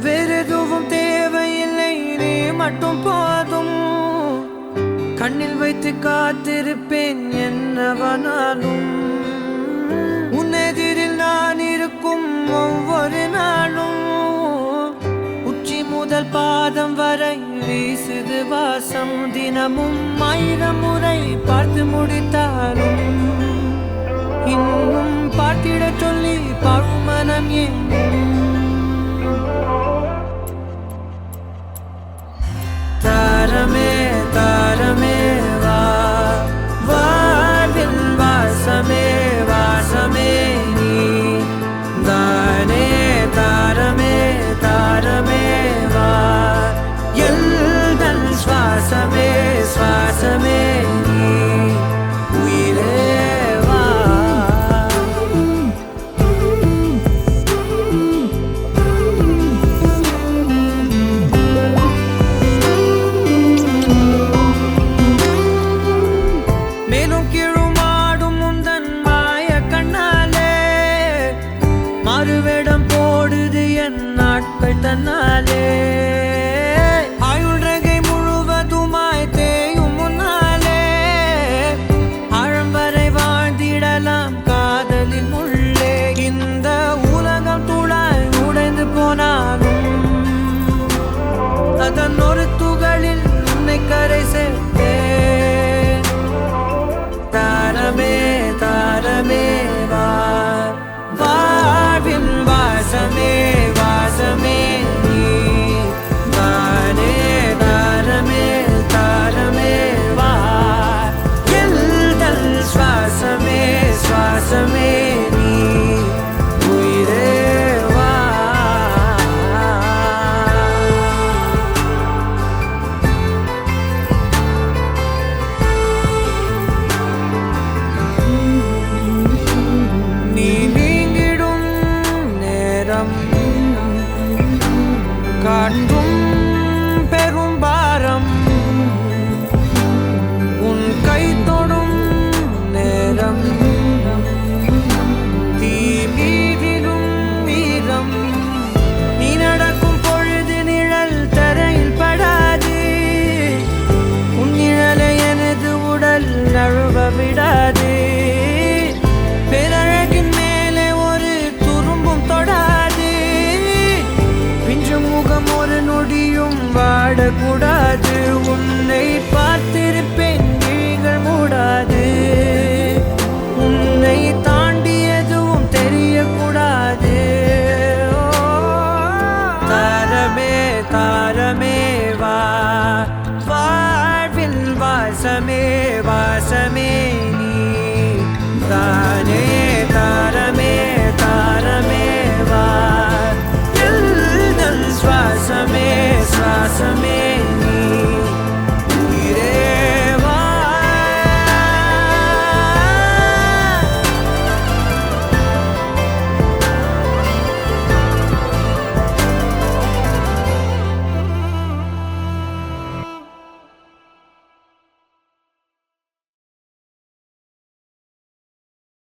வேறெதுவும் தேவையில்லை, நீ மட்டும் போதும். கண்ணில் வைத்து காத்திருப்பேன் என்னவனாலும். உன்னெதிரில் நான் இருக்கும் ஒவ்வொரு நாளும். உச்சி முதல் பாதம் வரை வீசுது வாசம். தினமும் 1000 முறை பார்த்து முடித்தாலும் இன்னும் பார்த்திட சொல்லி பழுமனம் ஏன்? தாரமே தாரமே வா, வாழ்வின் வாசமே வாசமே நீ தானே. தாரமே தாரமே வா, எல்தன் சுவாசமே சுவாசமே நீ உயிரே வா. மேலும் கீழுமாடும் முந்தன் மாய கண்ணாலே மறுவேடம் போடுது என் நாட்கள் தன்னாலே. ஆயுள் ரகை முழுவதுமாய் தேயும் முன்னாலே ஆழம் வரை வாழ்ந்திடலாம் காதலின் உள்ளே. இந்த உலகம் துளாய் உடைந்து போனாலும் அதன் ஒரு துகளில் உன்னை கரை சேர்த்தேன். தாரமே தாரமே வா, வாழ்வின் வாசமே வாசமே நீ தானே. தாரமே தாரமே வா, எல்தல் சுவாசமே சுவாசமே நீ உயிரே வா. நீ நீங்கிடும் நேரம் காட்டும் பெரும் பாரம். உன் கை தொடும் நேரம் தீ மீதிலும் வீரம். நீ நடக்கும் பொழுது நிழல் தரையில் படாது. உன் நிழலை எனது உடல் நழுவ விடாது. பேரழகின் மேலே ஒரு துரும்பும் தொடாது. பிஞ்சு முகம் ஒரு நொடியும் வாடக்கூடாது. உன்னை பார்த்து